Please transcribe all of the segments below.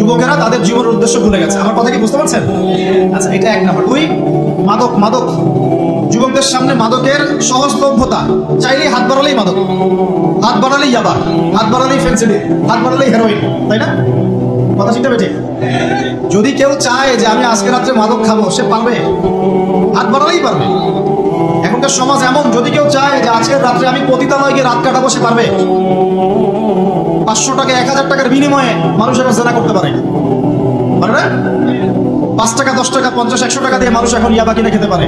যুবকেরা তাদের জীবনের উদ্দেশ্য ভুলে গেছে। আমার কথা কি বুঝতে পারছেন? আচ্ছা, এটা এক নাম্বার। দুই, মাদক। যুবকদের সামনে মাদকের সহজলভ্যতা, চাইলেই হাত বাড়ালেই মাদক, হাত বাড়ালেই ইয়াবা, হাত বাড়ালেই ফেন্সিডিল, হাত বাড়ালেই হেরোইন, তাই না? কথা ঠিক না বেঠিক? যদি কেউ চায় যে আমি আজকে রাত্রে মাদক খাবো, সে পারবে? হাত বাড়ালেই পারবে। এখনকার সমাজ এমন, যদি কেউ চায় যে আজকের রাত্রে আমি পতিতালয়ে গিয়ে রাত কাটাবো, সে পারবে? 500 টাকা 1000 টাকার বিনিময়ে মানুষ এখন জেনা করতে পারে না? 5 টাকা 10 টাকা 50 100 টাকা দিয়ে মানুষ এখন ইয়াবা কিনে খেতে পারে।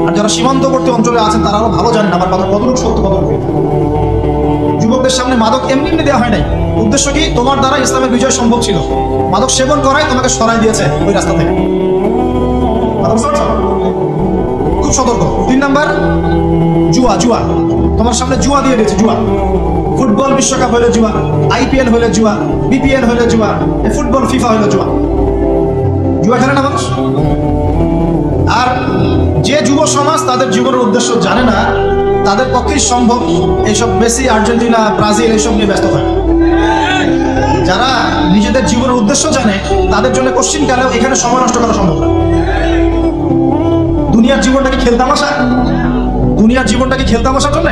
আর যারা সীমান্তবর্তী অঞ্চলে আছেন তারা আরো ভালো জানেন আমার কথা কতটুকু সত্য, কতটুকু। যুবকদের সামনে মাদক এমনি এমনি দেওয়া হয় নাই। উদ্দেশ্য কি? তোমার দ্বারা ইসলামের বিজয় সম্ভব ছিল। মাদক সেবন করায় তোমাকে সরাই দিয়েছে ওই রাস্তা থেকে। খুব সতর্ক। 3 নাম্বার, জুয়া। তোমার সামনে জুয়া দিয়ে দিয়েছে। জুয়া, ফুটবল বিশ্বকাপ হলে জুয়া, IPL হলে জুয়া, BPL হলে জুয়া, ফুটবল FIFA হলে জুয়া। জুয়া খেলে না মানুষ। আর যে যুব সমাজ তাদের জীবনের উদ্দেশ্য জানে না, তাদের পক্ষেই সম্ভব এইসব মেসি, আর্জেন্টিনা, ব্রাজিল এইসব নিয়ে ব্যস্ত হয়। যারা নিজেদের জীবনের উদ্দেশ্য জানে তাদের জন্য কোশ্চিনকালেও এখানে সময় নষ্ট করা সম্ভব না। দুনিয়ার জীবনটা কি খেলতামাশা? দুনিয়ার জীবনটা কি খেলতামাশার জন্য?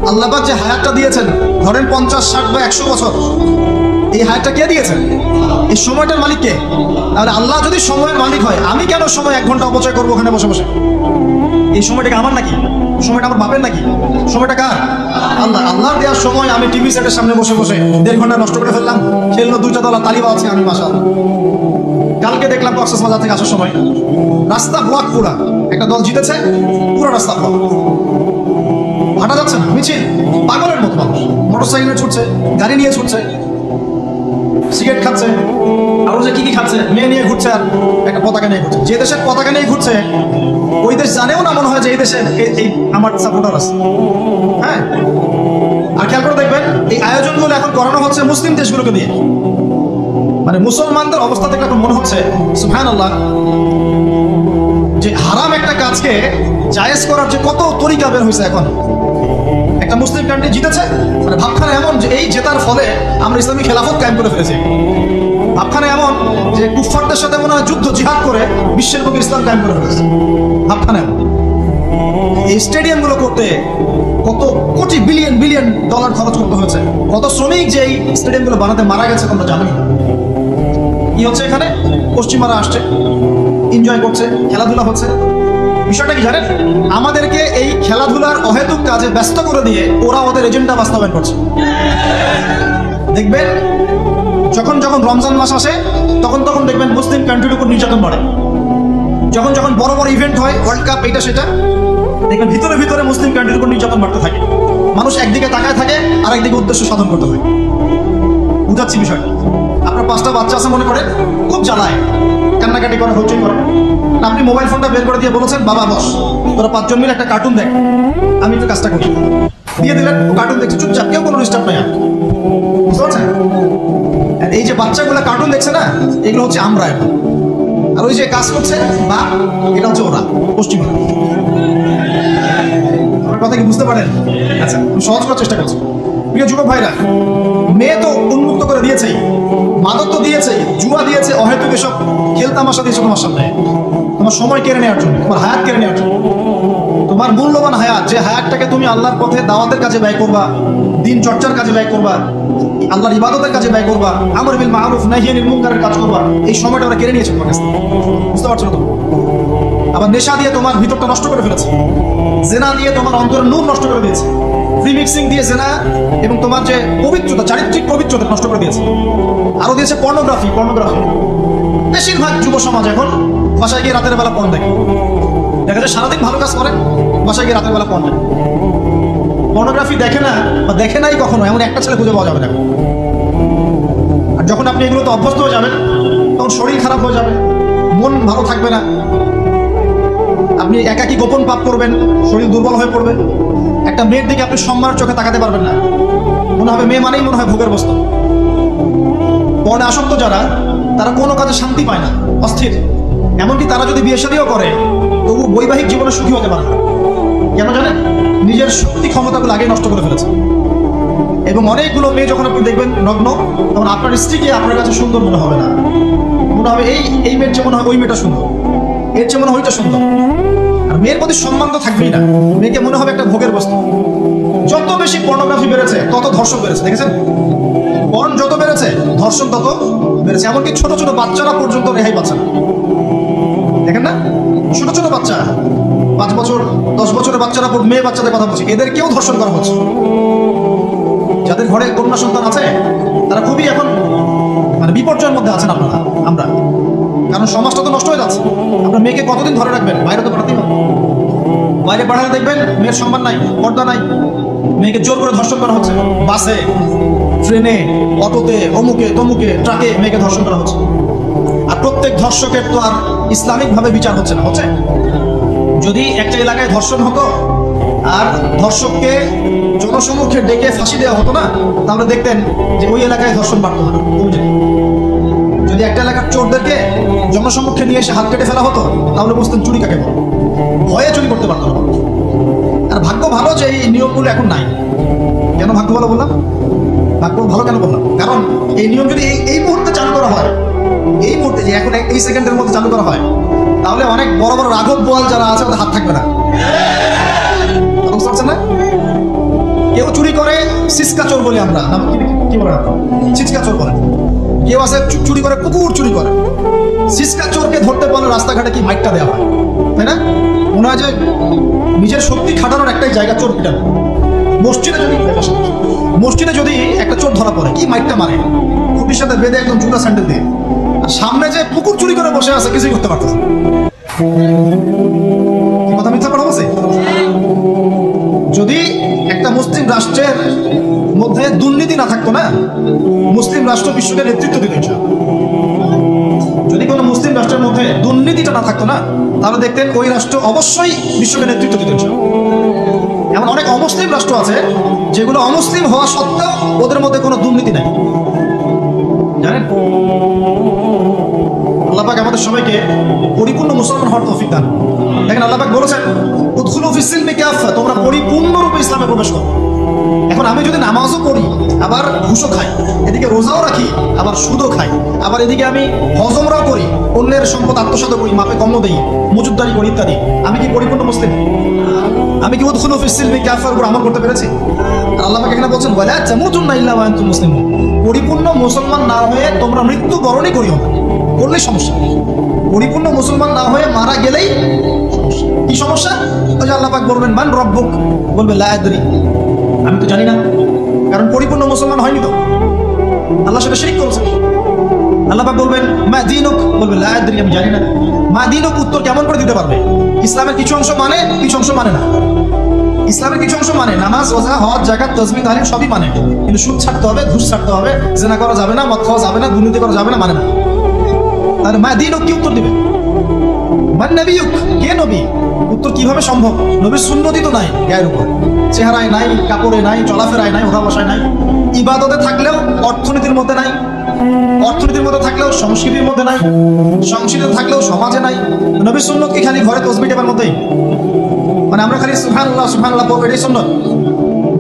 আল্লাহ পাক যে হায়াতটা দিয়েছেন, ধরেন 50, 60 বা 100 বছর, এই হায়াতটা কে দিয়েছেন? এই সময়টার মালিক কে? তাহলে আল্লাহ যদি সময়ের মালিক হয়, আমি কেন সময় 1 ঘন্টা অপচয় করবো ওখানে বসে বসে? এই সময়টাকে আমার নাকি? সময়টা আমার বাপের নাকি? সময়টা কার? আল্লাহর দেওয়ার সময় আমি টিভি সেটের সামনে বসে বসে 1.5 ঘন্টা নষ্ট করে ফেললাম। খেললো 2টা দল, তালিবা আছে আমি মাশাআল্লাহ। কালকে দেখলাম কক্সবাজার থেকে আসার সময় রাস্তা ব্লক, পুরা একটা দল জিতেছে, পুরো রাস্তা ব্লক, হাঁটা যাচ্ছে না, মিছিল, পাগলের মতো মানুষ মোটরসাইকেলে ছুটছে, গাড়ি নিয়ে ছুটছে, সিগারেট খাচ্ছে, আরো যে কি খাচ্ছে, মেয়ে নিয়ে ঘুরছে, আর একটা পতাকা নিয়ে ঘুরছে। যে দেশের পতাকা নিয়ে ঘুরছে ওই দেশ জানেও না মনে হয় যে এই দেশে এই আমার সাপোর্টার আছে। হ্যাঁ, আর খেয়াল করে দেখবেন এই আয়োজনগুলো এখন করানো হচ্ছে মুসলিম দেশগুলোকে দিয়ে। মানে মুসলমানদের অবস্থা দেখলে এখন মনে হচ্ছে সুবহানাল্লাহ, যে হারাম একটা কাজকে জায়েজ করার যে কত তরিকা বের হয়েছে এখন। একটা মুসলিম কান্ট্রি জিতেছে, মানে ভাবখানা এমন যে এই জেতার ফলে আমরা ইসলামী খেলাফত কায়েম করে ফেলেছি। ভাবখানা এমন যে কুফফারদের সাথে মনে হয় যুদ্ধ জিহাদ করে বিশ্বের বুকে ইসলাম কায়েম করে ফেলেছে। ভাবখানা এমন। এই স্টেডিয়ামগুলো করতে কত কোটি বিলিয়ন ডলার খরচ করতে হয়েছে, কত শ্রমিক যে এই স্টেডিয়ামগুলো বানাতে মারা গেছে তোমরা জানোই না। কি হচ্ছে এখানে? পশ্চিমারা আসছে, এনজয় করছে, খেলাধুলা হচ্ছে। বিষয়টা কি জানেন? আমাদেরকে এই খেলাধুলার অহেতুক কাজে ব্যস্ত করে দিয়ে ওরা ওদের এজেন্ডা বাস্তবায়ন করছে। দেখবেন যখন রমজান মাস আসে তখন দেখবেন মুসলিম কান্ট্রির উপর নির্যাতন বাড়ে। যখন বড় ইভেন্ট হয়, ওয়ার্ল্ড কাপ, এটা সেটা, দেখবেন ভিতরে মুসলিম কান্ট্রির উপর নির্যাতন বাড়তে থাকে। মানুষ একদিকে তাকায় থাকে, আর একদিকে উদ্দেশ্য সাধন করতে হয়। বুঝাচ্ছি বিষয়টা। আপনার 5টা বাচ্চা আছে মনে করেন, খুব জ্বালায়, কান্নাকাটি করে, হইচই করে। আপনি মোবাইল ফোনটা বের করে দিয়ে বলেছেন, বাবা বস, তোরা 5 জন মিলে একটা কার্টুন দেখ, আমি একটু কাজটা করি। দিয়ে দিলেন, কার্টুন দেখছে চুপচাপ, কেউ কোনো ডিস্টার্ব নাই। বুঝতে পারছেন? এই যে বাচ্চাগুলো কার্টুন দেখছে না, এগুলো হচ্ছে আমরা এখন। আর ওই যে কাজ করছে বা এটা হচ্ছে ওরা, পশ্চিমা। আমার কথা কি বুঝতে পারেন? আচ্ছা, সহজ করার চেষ্টা করছি। প্রিয় যুবক ভাইরা, মেয়ে তো উন্মুক্ত করে দিয়েছেই, মাদক তো দিয়েছেই, জুয়া দিয়েছে, অহেতুক এসব খেলতামাশা দিয়েছে তোমার সামনে, তোমার সময় কেড়ে নেওয়ার জন্য, তোমার হায়াত কেড়ে নেওয়ার জন্য। তোমার মূল্যবান হায়াত, যে হায়াতটাকে তুমি আল্লাহর পথে দাওয়াতের কাজে ব্যয় করবা, দিন চর্চার কাজে ব্যয় করবা, আল্লাহর ইবাদতের কাজে ব্যয় করবা, আমর বিল মারুফ নাহি আনিল মুনকারের কাজ করবা, এই সময়টা ওরা কেড়ে নিয়েছে তোমার কাছে। বুঝতে পারছো না তুমি? আবার নেশা দিয়ে তোমার ভিতরটা নষ্ট করে ফেলেছে, জেনা দিয়ে তোমার অন্তরের নূর নষ্ট করে দিয়েছে, ফ্রি মিক্সিং দিয়ে জেনা এবং তোমার যে পবিত্রতা, চারিত্রিক পবিত্রতা নষ্ট করে দিয়েছে। আরো দিয়েছে পর্নোগ্রাফি। বেশিরভাগ যুব সমাজ এখন বাসায় গিয়ে রাতের বেলা পর্ন দেখে। দেখা যায় সারাদিন ভালো কাজ করে, বাসায় গিয়ে রাতের বেলা পর্ন দেখে। পর্নোগ্রাফি দেখে না বা দেখে নাই কখনো, এমন একটা ছেলে খুঁজে পাওয়া যাবে না। আর যখন আপনি এগুলোতে অভ্যস্ত হয়ে যাবেন, তখন শরীর খারাপ হয়ে যাবে, মন ভালো থাকবে না, আপনি একাকী গোপন পাপ করবেন, শরীর দুর্বল হয়ে পড়বে। একটা মেয়ের দিকে আপনি সম্মানের চোখে তাকাতে পারবেন না, মনে হবে মেয়ে মানেই মনে হয় ভোগের বস্তু। পর্নে আসক্ত যারা, তারা কোনো কাজে শান্তি পায় না, অস্থির। এমনকি তারা যদি বিয়ে শাদীও করে, তবু বৈবাহিক জীবনে সুখী হতে পারে না। কেন জানেন? নিজের শক্তি ক্ষমতাগুলো আগে নষ্ট করে ফেলেছে। এবং অনেকগুলো মেয়ে যখন আপনি দেখবেন নগ্ন, তখন আপনার স্ত্রীকে আপনার কাছে সুন্দর মনে হবে না, মনে হবে এই মেয়ের চেয়ে মনে হয় ওই মেয়েটা সুন্দর, এর চেয়ে মনে হয় ওইটা সুন্দর। আর মেয়ের প্রতি সম্মান তো থাকবেই না, মেয়েকে মনে হবে একটা ভোগের বস্তু। যত বেশি পর্নোগ্রাফি বেড়েছে তত ধর্ষণ বেড়েছে, দেখেছেন? পর্ন যত বেড়েছে ধর্ষণ তত বেড়েছে। এমনকি ছোট ছোট বাচ্চারা পর্যন্ত রেহাই পাচ্ছে না, দেখেন না? ছোট ছোট বাচ্চা, 5 বছর 10 বছরের বাচ্চারা, মেয়ে বাচ্চাদের কথা বলছি, এদেরকেও ধর্ষণ করা হচ্ছে। যাদের ঘরে কন্যা সন্তান আছে তারা খুবই এখন মানে বিপর্যয়ের মধ্যে আছেন আপনারা, আমরা। কারণ সমাজটা তো নষ্ট হয়ে যাচ্ছে। আপনার মেয়েকে কতদিন ধরে রাখবেন? বাইরে তো পাঠাতেই হবে। বাইরে পাঠালে দেখবেন মেয়ের সম্মান নাই, পর্দা নাই, মেয়েকে জোর করে ধর্ষণ করা হচ্ছে। বাসে, ট্রেনে, অটোতে, অমুকে তমুকে, ট্রাকে মেয়েকে ধর্ষণ করা হচ্ছে। আর প্রত্যেক ধর্ষকের তো আর ইসলামিকভাবে বিচার হচ্ছে না, হচ্ছে? যদি একটা এলাকায় ধর্ষণ হতো আর ধর্ষককে জনসমক্ষে ডেকে ফাঁসি দেওয়া হতো না, তাহলে দেখতেন যে ওই এলাকায় ধর্ষণ বাড়তো না। যদি একটা এলাকার চোরদেরকে জনসমক্ষে নিয়ে এসে হাত কেটে ফেলা হতো, তাহলে বুঝতেন চুরি কাকে বলে, ভয়ে চুরি করতে পারতো না। আর ভাগ্য ভালো যে এই নিয়মগুলো এখন নাই। কেন ভাগ্য ভালো বললাম? ভাগ্য ভালো কেন বললাম? কারণ এই নিয়ম যদি এই মুহূর্তে চালু করা হয়, এই মুহূর্তে যে এখন এই সেকেন্ডের মধ্যে চালু করা হয়, তাহলে অনেক বড় বড় রাঘব বোয়াল যারা আছে ওদের হাত থাকবে না। বুঝতে পারছেন না? কেউ চুরি করে সিসকা চোর বলি আমরা, কি বলেন? সিসকা চোর বলেন। কেউ আছে চুরি করে, কুকুর চুরি করে। সিসকা চোরকে ধরতে পারলে রাস্তাঘাটে কি মাইকটা দেওয়া হয়, তাই না? মনে হয় যে নিজের শক্তি খাটানোর একটাই জায়গা চোর পিটানো। মসজিদে যদি একটা চোর ধরা পড়ে, কি মাইকটা মারে, খুঁটির সাথে বেঁধে একদম জুতা স্যান্ডেল দিয়ে। আর সামনে যে পুকুর চুরি করে বসে আছে, কিছুই করতে পারতেছে। কি কথা মিথ্যা কথা বলছে? যদি একটা মুসলিম রাষ্ট্রের মধ্যে দুর্নীতি না থাকতো না, মুসলিম রাষ্ট্র বিশ্বকে নেতৃত্ব দিত। যদি কোনো মুসলিম রাষ্ট্রের মধ্যে দুর্নীতিটা না থাকতো না, তাহলে দেখতেন ওই রাষ্ট্র অবশ্যই বিশ্বকে নেতৃত্ব দিত। এমন অনেক অমুসলিম রাষ্ট্র আছে যেগুলো অমুসলিম হওয়া সত্ত্বেও ওদের মধ্যে কোনো দুর্নীতি নাই, জানেন? আল্লাহ পাক আমাদের সবাইকে পরিপূর্ণ মুসলমান হওয়ার তৌফিক দান। দেখেন আল্লাহ পাক বলেছেন, উদখুলু ফিস সিলমি কাফা, তোমরা পরিপূর্ণরূপে ইসলামে প্রবেশ করো। এখন আমি যদি নামাজও পড়ি, আবার ঘুষও খাই, এদিকে রোজাও রাখি, আবার সুদও খাই, আবার এদিকে আমি হজমরাও করি, অন্যের সম্পদ আত্মসাৎ করি, মাপে কম্ম দেই, মজুদদারি করি ইত্যাদি, আমি কি পরিপূর্ণ মুসলিম? আমি কি উদখুলু ফিস সিলমি কাফার উপর আমল করতে পেরেছি? আর আল্লাহ পাক এখানে বলছেন, ওয়ালা তামুতুন্না ইল্লা ওয়া আনতুম মুসলিমুন, পরিপূর্ণ মুসলমান না হয়ে তোমরা মৃত্যুবরণই করিও না। করলেই সমস্যা। পরিপূর্ণ মুসলমান না হয়ে মারা গেলেই সমস্যা। কি সমস্যা? ওই যে আল্লাহ পাক বলবেন, মান রব্বুক, বলবে লা আদরি, আমি তো জানি না। কারণ পরিপূর্ণ মুসলমান হয়নি তো, আল্লাহ সেটা শিরক করেছে। আল্লাহ পাক বলবেন, মা দীনুক, বলবে লা আদরি, আমি জানি না। মা দীনুক উত্তর কেমন করে দিতে পারবে? ইসলামের কিছু অংশ মানে, কিছু অংশ মানে না। ইসলামের কিছু অংশ মানে, নামাজ, রোজা, হজ, যাকাত, তাসবিহ, তাহলিল সবই মানে, কিন্তু সুদ ছাড়তে হবে, ঘুষ ছাড়তে হবে, জিনা করা যাবে না, মদ খাওয়া যাবে না, দুর্নীতি করা যাবে না, মানে না। তাহলে মা দীনুক কি উত্তর দিবে? মান নবিয়ুক, কে নবী? উত্তর কিভাবে সম্ভব? নবীর সুন্নতই তো নাই গায়ের উপর, চেহারায় নাই, কাপড়ে নাই, চলাফেরায় নাই, ওঠা বসায় নাই, ইবাদতে থাকলেও অর্থনীতির মধ্যে নাই, অর্থনীতির মধ্যে থাকলেও সংস্কৃতির মধ্যে নাই, সংস্কৃতিতে থাকলেও সমাজে নাই। নবীর সুন্নত কি খালি ঘরে তসবিহ টেপার মধ্যেই? মানে আমরা খালি সুবহানাল্লাহ সুবহানাল্লাহ পড়বো, এটাই সুন্নত?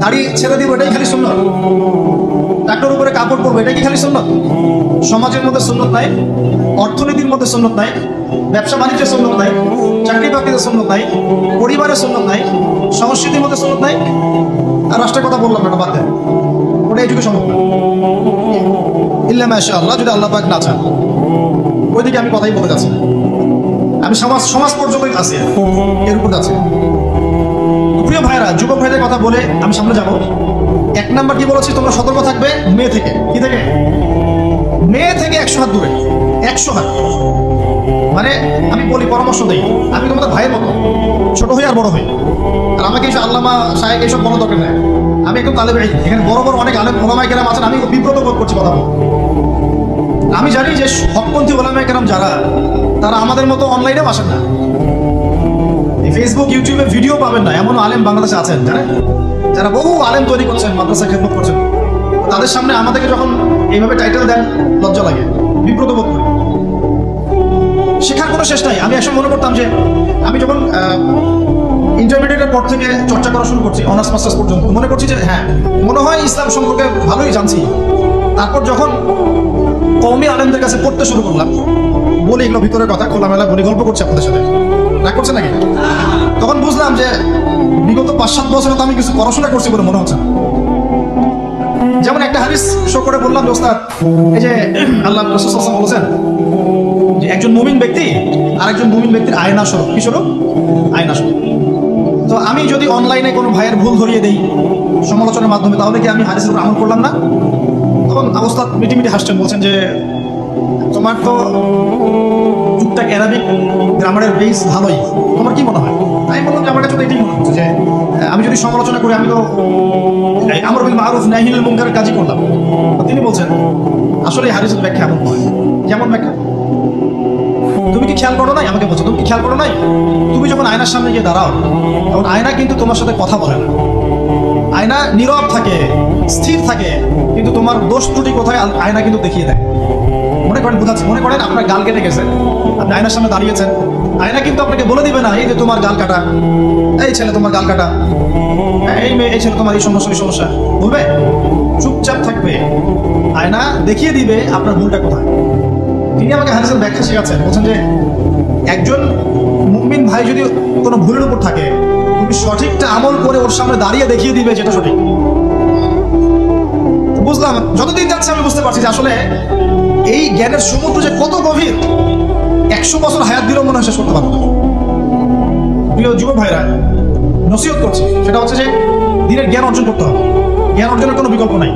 দাড়ি ছেড়ে দিব, এটাই খালি সুন্নত? টাকটার উপরে কাপড় পরবো, এটাই কি খালি সুন্নত? সমাজের মধ্যে সুন্নত নাই, অর্থনীতির মধ্যে সুন্নত নাই, ব্যবসা বাণিজ্যের সুন্নত নাই, চাকরি বাকরিতে সুন্নত নাই, পরিবারের সুন্নত নাই, সংস্কৃতির মধ্যে সুন্নত নাই। আর রাষ্ট্রের কথা বললাম না, বাদ দেন, ওটা এটুকু সম্ভব না। ইল্লা মাশাআল্লাহ, যদি আল্লাহ পাক না চান। ওইদিকে আমি কথাই বলে যাচ্ছি, আমি সমাজ পর্যন্তই আছি, এর উপর আছে। প্রিয় ভাইরা, যুবক ভাইদের কথা বলে আমি সামনে যাব। 1 নাম্বার কি বলেছি, তোমরা সতর্ক থাকবে মেয়ে থেকে। কি থেকে? মেয়ে থেকে 100 হাত দূরে। 100 হাত মানে আমি বলি, পরামর্শ দিই, আমি তোমাদের ভাইয়ের মতো, ছোট হই আর বড় হই। আর আমাকে এইসব আল্লামা সাহেব এইসব বড় দরকার নেই। আমি একদম তালেব ইলম, এখানে বড় বড় অনেক আলেম ওলামায়ে কেরাম আছেন, আমি বিব্রত বোধ করছি কথা বলতে। আমি জানি যে হকপন্থী ওলামায়ে কেরাম যারা, তারা আমাদের মতো অনলাইনেও আসেন না, ফেসবুক ইউটিউবে ভিডিও পাবেন না, এমন আলেম বাংলাদেশে আছেন জানেন, যারা বহু আলেম তৈরি করছেন, মাদ্রাসা খেদমত করছেন। তাদের সামনে আমাদেরকে যখন এইভাবে টাইটেল দেন, লজ্জা লাগে, বিব্রত বোধ করি। শেখার কোনো শেষ নাই। আমি একসময় মনে করতাম যে আমি যখন ইন্টারমিডিয়েটের পর থেকে চর্চা করা শুরু করছি, অনার্স মাস্টার্স পর্যন্ত। মনে করছি যে হ্যাঁ, মনে হয় ইসলাম সম্পর্কে ভালোই জানছি। তারপর যখন কওমি আলেমদের কাছে পড়তে শুরু করলাম, বলি এগুলো ভিতরের কথা, খোলামেলা বলি, গল্প করছি আপনাদের সাথে, রাগ করছে নাকি? তখন বুঝলাম যে বিগত 5-7 বছরে তো আমি কিছু পড়াশোনা করছি বলে মনে হচ্ছে। যেমন একটা হাদিস শো করে বললাম, ওস্তাদ এই যে আল্লাহ রাসূল সাল্লাল্লাহু আলাইহি ওয়াসাল্লাম বলেছেন যে একজন মুমিন ব্যক্তি আর একজন মুমিন ব্যক্তির আয়না স্বরূপ। কি স্বরূপ? আয়না স্বরূপ। তো আমি যদি অনলাইনে কোনো ভাইয়ের ভুল ধরিয়ে দেই সমালোচনার মাধ্যমে, তাহলে কি আমি হাদিসের উপর আমল করলাম না? তখন ওস্তাদ মিটি হাসছেন, বলছেন যে তোমার তো টুকটাক অ্যারাবিক গ্রামারের বেস ভালোই, তোমার কি মনে হয়? আমি বললাম যে আমার কাছে তো এটাই মনে হচ্ছে যে আমি যদি সমালোচনা করি, আমি তো আমর বিল মারুফ নাহি আনিল মুনকারের কাজই করলাম। তিনি বলছেন আসলে এই হাদিসের ব্যাখ্যা এমন নয়। যেমন ব্যাখ্যা? তুমি কি খেয়াল করো নাই? আমাকে বলছো তুমি কি খেয়াল করো নাই, তুমি যখন আয়নার সামনে গিয়ে দাঁড়াও, তখন আয়না কিন্তু তোমার সাথে কথা বলে না। আয়না নীরব থাকে, স্থির থাকে, কিন্তু তোমার দোষ ত্রুটি কোথায় আয়না কিন্তু দেখিয়ে দেয়। মনে করেন বুঝাচ্ছি, মনে করেন আপনার গাল কেটে গেছে, আপনি আয়নার সামনে দাঁড়িয়েছেন, আয়না কিন্তু আপনাকে বলে দিবে না এই যে তোমার গাল কাটা, এই ছেলে তোমার গাল কাটা, এই মেয়ে, এই ছেলে তোমার এই সমস্যা, বলবে? চুপচাপ থাকবে। আয়না দেখিয়ে দিবে আপনার ভুলটা কোথায়। তিনি আমাকে হাদিসের ব্যাখ্যা শেখাচ্ছেন, বলছেন যে একজন মুমিন ভাই যদি কোনো ভুলের উপর থাকে, তুমি সঠিকটা আমল করে ওর সামনে দাঁড়িয়ে দেখিয়ে দিবে যেটা সঠিক। বুঝলাম, যতদিন যাচ্ছে আমি বুঝতে পারছি যে আসলে এই জ্ঞানের সমুদ্র যে কত গভীর, 100 বছর হায়াত দিলেও মনে হয় শেষ করতে পারবো না। প্রিয় যুবক ভাইরা, নসিহত করছি, সেটা হচ্ছে যে দিনের জ্ঞান অর্জন করতে হবে। জ্ঞান অর্জনের কোনো বিকল্প নাই।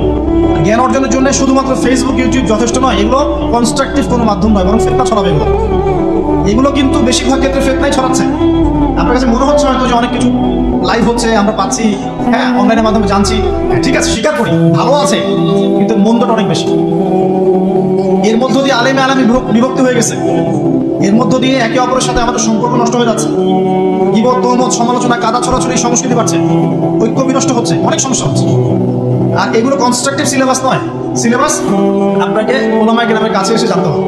জ্ঞান অর্জনের জন্য শুধুমাত্র ফেসবুক, ইউটিউব যথেষ্ট নয়। এগুলো কনস্ট্রাকটিভ কোনো মাধ্যম নয়, বরং ফিতনা ছড়াবে এগুলো কিন্তু বেশিরভাগ ক্ষেত্রে ফিতনাই ছড়াচ্ছে। আপনার কাছে মনে হচ্ছে হয়তো যে অনেক কিছু লাইভ হচ্ছে, আমরা পাচ্ছি, হ্যাঁ অনলাইনের মাধ্যমে জানছি, ঠিক আছে স্বীকার করি ভালো আছে, কিন্তু মন্দটা অনেক বেশি। এর মধ্য দিয়ে আলেমে আলামী বিভক্তি হয়ে গেছে, এর মধ্য দিয়ে একে অপরের সাথে আমাদের সম্পর্ক নষ্ট হয়ে যাচ্ছে, গীবত, তহমত, সমালোচনা, কাদা ছড়াছড়ি সংস্কৃতি বাড়ছে, ঐক্য বিনষ্ট হচ্ছে, অনেক সমস্যা হচ্ছে। আর এগুলো কনস্ট্রাকটিভ সিলেবাস নয়। সিলেবাস আপনাকে ওলামায়ে কেরামের কাছে এসে জানতে হবে।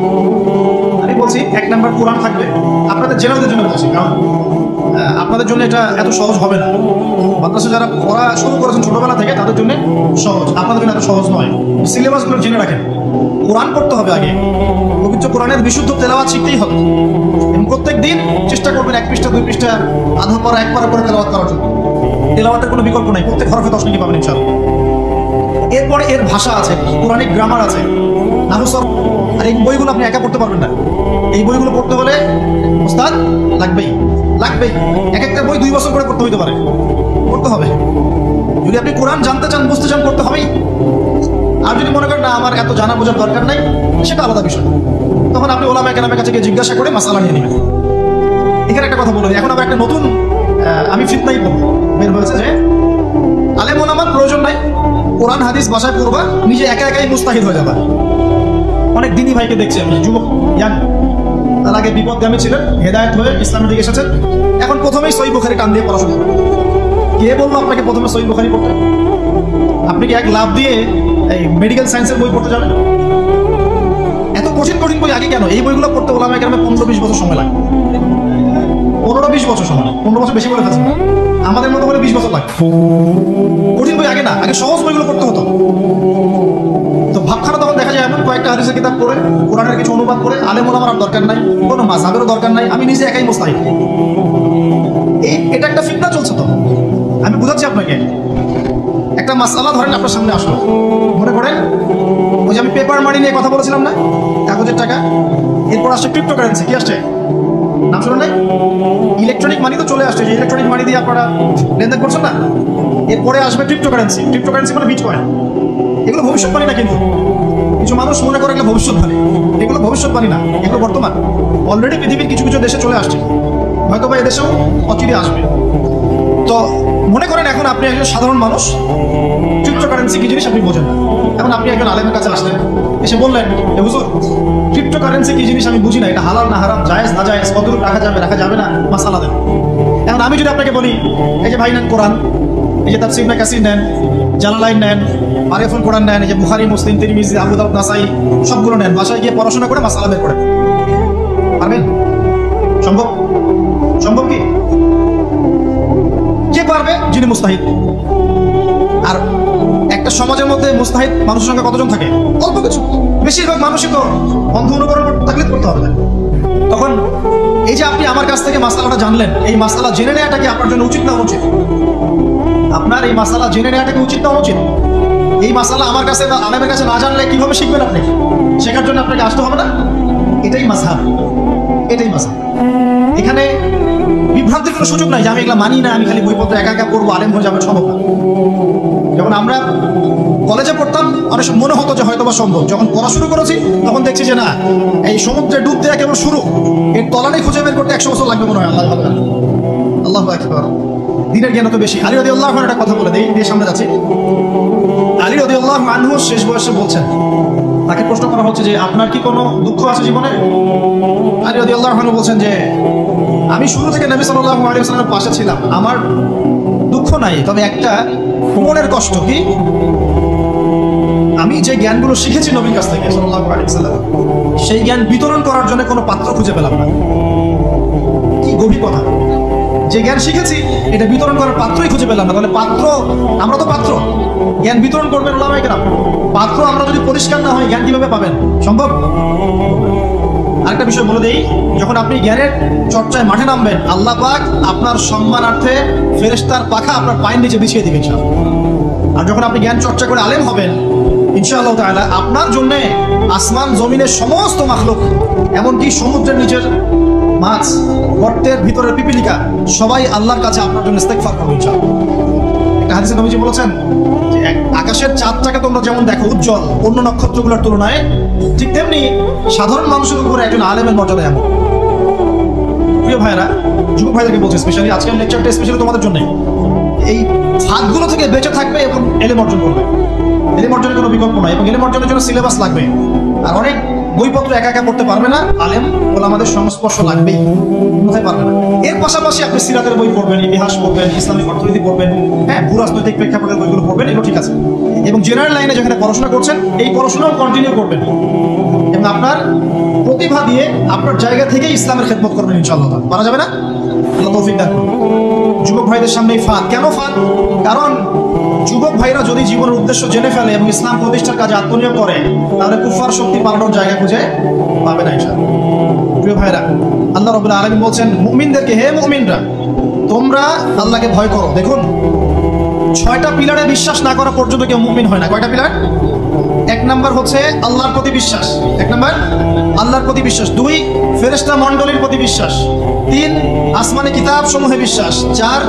আমি বলছি 1 নাম্বার কোরআন থাকবে, আপনাদের জেনারেলদের জন্য বলছি, কারণ আপনাদের জন্য এটা এত সহজ হবে না। মাদ্রাসা যারা পড়া শুরু করেছেন ছোটবেলা থেকে, তাদের জন্য সহজ, আপনাদের জন্য এত সহজ নয়। সিলেবাসগুলো জেনে রাখেন। কোরআন পড়তে হবে আগে, পবিত্র কোরআনের বিশুদ্ধ তেলাওয়াত শিখতেই হবে, এবং প্রত্যেক দিন চেষ্টা করবেন 1 পৃষ্ঠা 2 পৃষ্ঠা আধা পারা 1 পারা করে তেলাওয়াত করার জন্য। তেলাওয়াতের কোনো বিকল্প নাই, প্রত্যেক হরফে 10 মিনিট পাবেন ইনশাআল্লাহ। এরপরে এর ভাষা আছে, কোরআনিক গ্রামার আছে, নাহু সরফ। আর এই বইগুলো আপনি একা পড়তে পারবেন না। এই বইগুলো পড়তে হলে ওস্তাদ লাগবেই। এক একটা বই 2 বছর করে পড়তে হইতে পারে, পড়তে হবে। যদি আপনি কোরআন জানতে চান, বুঝতে চান, পড়তে হবেই। আর যদি মনে করেন না আমার এত জানা বোঝার দরকার নাই, সেটা আলাদা বিষয়। তখন আপনি ওলামায়ে কেরামের কাছে গিয়ে জিজ্ঞাসা করে মাসালা নিয়ে নেবেন। এখানে একটা কথা বলে দিই, এখন আবার একটা নতুন আমি ফিতনাই বের হয়েছে যে আলেম ওলামার প্রয়োজন নাই, কোরআন হাদিস ভাষায় পড়বা, নিজে একাই মুস্তাহিদ হয়ে যাবা। অনেক দিনী ভাইকে দেখছি আমি, যুবক ইয়াং, তার আগে বিপদগামী ছিলেন, হেদায়েত হয়ে ইসলামের দিকে এসেছেন, এখন প্রথমেই সহিহ বুখারী টান দিয়ে পড়াশোনা করেন। কে বললো আপনাকে প্রথমে সহিহ বুখারী পড়তে? আপনি কি এক লাভ দিয়ে এই মেডিকেল সায়েন্সের বই পড়তে যাবেন? এত কঠিন বই আগে কেন? এই বইগুলো পড়তে ওলামায়ে কেরামের 15-20 বছর সময় লাগে। 15-20 বছর সময়, 15 বছর বেশি বলে ফেলছেন, আমাদের মতো বলে 20 বছর লাগে। কঠিন বই আগে না, আগে সহজ বইগুলো পড়তে হতো। তো ভাবখানা তখন দেখা যায় এমন কয়েকটা হাদিসের কিতাব পড়ে, কোরআনের কিছু অনুবাদ করে, আলেম ওলামার দরকার নাই, কোনো মাযহাবেরও দরকার নাই, আমি নিজে একাই মুস্তাহিদ। এটা একটা ফিতনা চলছে। তো আমি বুঝাচ্ছি আপনাকে, একটা মাসআলা ধরেন আপনার সামনে আসলো, মনে করেন ওই যে আমি পেপার মানি নিয়ে কথা বলেছিলাম না, কাগজের টাকা, এরপর আসছে ক্রিপ্টোকারেন্সি। কি আসছে? নাম শুনুন নাই? ইলেকট্রনিক মানি তো চলে আসছে, যে ইলেকট্রনিক মানি দিয়ে আপনারা লেনদেন করছেন না, এরপরে আসবে ক্রিপ্টোকারেন্সি। ক্রিপ্টোকারেন্সি মানে বিটকয়েন। এগুলো ভবিষ্যৎবাণী না, কিন্তু কিছু মানুষ মনে করে এগুলো ভবিষ্যৎবাণী। এগুলো ভবিষ্যৎবাণী না, এগুলো বর্তমান। অলরেডি পৃথিবীর কিছু দেশে চলে আসছে, হয়তো বা এদেশেও অচিরে আসবে। তো মনে করেন এখন আপনি একজন সাধারণ মানুষ, ক্রিপ্টোকারেন্সি কি জিনিস আপনি বোঝেন না। এখন আপনি একজন আলেমের কাছে আসলেন, এসে বললেন যে হুজুর ক্রিপ্টোকারেন্সি কি জিনিস আমি বুঝি না, এটা হালাল না হারাম, জায়েজ না জায়েজ, কতটুকু রাখা যাবে না, মাসালা দেন। এখন আমি যদি আপনাকে বলি এই যে ভাই নেন কোরআন, এই যে তাফসীর ইবনে কাসির নেন, জালালাইন নেন, মারিফুল কোরআন নেন, এই যে বুখারী, মুসলিম, তিরমিজি, আবু দাউদ, নাসাই, সবগুলো নেন, বাসায় গিয়ে পড়াশোনা করে মাসালা বের করেন, পারবেন? সম্ভব কি? যিনি মুস্তাহিদ। আর একটা সমাজের মধ্যে মুস্তাহিদ মানুষের সংখ্যা কতজন থাকে? অল্প কিছু। বেশিরভাগ মানুষই তো অন্ধ অনুকরণ তাকলিদ করতে হবে না। তখন এই যে আপনি আমার কাছ থেকে মাসালাটা জানলেন, এই মাসালা জেনে নেওয়াটা কি আপনার জন্য উচিত না অনুচিত? আপনার এই মাসালা জেনে নেওয়াটা কি উচিত না অনুচিত? এই মাসালা আমার কাছে বা আলেমের কাছে না জানলে কিভাবে শিখবেন আপনি? শেখার জন্য আপনাকে আসতে হবে না? এটাই মাযহাব, এটাই মাযহাব। এখানে বিভ্রান্তির কোনো সুযোগ নাই যে আমি এগুলো মানি না, আমি খালি বইপত্র একা একা পড়বো, আলেম হয়ে যাবে, সম্ভব না। যখন আমরা কলেজে পড়তাম অনেক মনে হতো যে হয়তো বা সম্ভব। যখন পড়া শুরু করেছি তখন দেখছি যে না, এই সমুদ্রে ডুব দেওয়া কেবল শুরু, এর তলানি খুঁজে বের করতে 100 বছর লাগবে মনে হয়। আল্লাহু আকবার। দিনের জ্ঞান তো বেশি। আলী রাদিয়াল্লাহু আনহু একটা কথা বলে দিয়ে সামনে যাচ্ছি। আলী রাদিয়াল্লাহু আনহু শেষ বয়সে বলছেন, তাকে প্রশ্ন করা হচ্ছে যে আপনার কি কোনো দুঃখ আছে জীবনে? আলী রাদিয়াল্লাহু আনহু বলছেন যে আমি শুরু থেকে নবী সাল্লাল্লাহু আলাইহি ওয়াসাল্লামের পাশে ছিলাম, আমার দুঃখ নাই, তবে একটা মনের কষ্ট। কি? আমি যে জ্ঞানগুলো শিখেছি নবীর কাছ থেকে সাল্লাল্লাহু আলাইহি ওয়াসাল্লাম, সেই জ্ঞান বিতরণ করার জন্য কোনো পাত্র খুঁজে পেলাম না। কি গভীর কথা! যে জ্ঞান শিখেছি এটা বিতরণ করার পাত্রই খুঁজে পেলাম না। তাহলে পাত্র, আমরা তো পাত্র, জ্ঞান বিতরণ করবেন ওলামায়ে কেরাম। পাত্র আমরা যদি পরিষ্কার না হয় জ্ঞান কিভাবে পাবেন? সম্ভব? আরেকটা বিষয় বলে দেই, যখন আপনি জ্ঞানের চর্চায় মাঠে নামবেন, আল্লাহ পাক আপনার সম্মানার্থে ফেরেশতার পাখা আপনার পায়ের নিচে বিছিয়ে দিবেন ইনশাআল্লাহ। আর যখন আপনি জ্ঞান চর্চা করে আলেম হবেন ইনশাআল্লাহ তাআলা, আপনার জন্য আসমান জমিনের সমস্ত মাখলুক, এমনকি সমুদ্রের নিচের মাছ, গর্তের ভিতরের পিপিলিকা, সবাই আল্লাহর কাছে আপনার জন্য ইস্তেগফার করবে ইনশাআল্লাহ। একটা হাদিসে নবীজি বলেছেন যে আকাশের চাঁদটাকে তোমরা যেমন দেখো উজ্জ্বল অন্য নক্ষত্রগুলোর তুলনায়, ঠিক তেমনি সাধারণ মানুষের উপরে একজন আলেমের মর্যাদা এমন। প্রিয় ভাইরা, যুবক ভাইদেরকে বলছি, স্পেশালি আজকের লেকচারটা স্পেশালি তোমাদের জন্য, এই ফাঁদগুলো থেকে বেঁচে থাকবে এবং এলেম অর্জন করবে। এলেম অর্জনের কোনো বিকল্প নয়, এবং এলেম অর্জনের জন্য সিলেবাস লাগবে। আর অনেক বইপত্র একা একা পড়তে পারবে না, আলেম ওলামাদের সংস্পর্শ লাগবেই, কোথায় পারবে না। এর পাশাপাশি আপনি সিরাতের বই পড়বেন, ইতিহাস পড়বেন, ইসলামিক অর্থনীতি পড়বেন, হ্যাঁ, ভূরাজনৈতিক প্রেক্ষাপটের বইগুলো পড়বেন, এগুলো ঠিক আছে। এবং জেনারেল লাইনে যেখানে পড়াশোনা করছেন এই পড়াশোনাও কন্টিনিউ করবেন, এবং আপনার প্রতিভা দিয়ে আপনার জায়গা থেকে ইসলামের খেদমত করবেন ইনশাআল্লাহ। পারা যাবে না? আল্লাহ তৌফিক দান করুন। যুবক ভাইদের সামনে ফাঁদ। কেন ফাঁদ? কারণ যুবক ভাইরা যদি জীবনের উদ্দেশ্য জেনে ফেলে এবং ইসলাম প্রতিষ্ঠার কাজে আত্মনিয়োগ করে, তাহলে কুফার শক্তি পালানোর জায়গা খুঁজে পাবে না ইনশাআল্লাহ। প্রিয় ভাইরা, আল্লাহ রাব্বুল আলামিন বলছেন মুমিনদেরকে, হে মুমিনরা, তোমরা আল্লাহকে ভয় করো। দেখুন, 6টা পিলারে বিশ্বাস না করা পর্যন্ত কেউ মুমিন হয় না। কয়টা পিলার? 1 নাম্বার হচ্ছে আল্লাহর প্রতি বিশ্বাস। 1 নাম্বার আল্লাহর প্রতি বিশ্বাস। 2 ফেরেশতা মণ্ডলীর প্রতি বিশ্বাস। 3 আসমানি কিতাব সমূহে বিশ্বাস। 4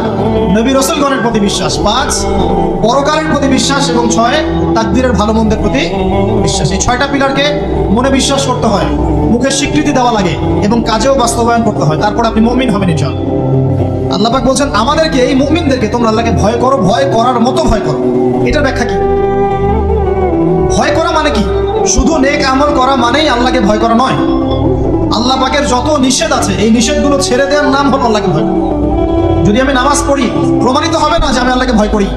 নবী রাসূলগণের প্রতি বিশ্বাস। 5 পরকালের প্রতি বিশ্বাস। এবং 6 তাকদীরের ভালো মন্দের প্রতি বিশ্বাস। এই 6টা পিলারকে মনে বিশ্বাস করতে হয়, মুখে স্বীকৃতি দেওয়া লাগে এবং কাজেও বাস্তবায়ন করতে হয়, তারপর আপনি মুমিন হবেন ইনশাআল্লাহ। আল্লাহ পাক বলছেন আমাদেরকে, এই মুমিনদেরকে তোমরা আল্লাহকে ভয় করো, ভয় করার মতো ভয় করো। এটার ব্যাখ্যা কি? ভয় করা মানে কি? শুধু নেক আমল করা মানেই আল্লাহকে ভয় করা নয়। আল্লাহ পাকের যত নিষেধ আছে এই নিষেধগুলো ছেড়ে দেওয়ার নাম হলো আল্লাহকে ভয়। যদি আমি নামাজ পড়ি, প্রমাণিত হবে না যে আমি আল্লাহকে ভয় করি।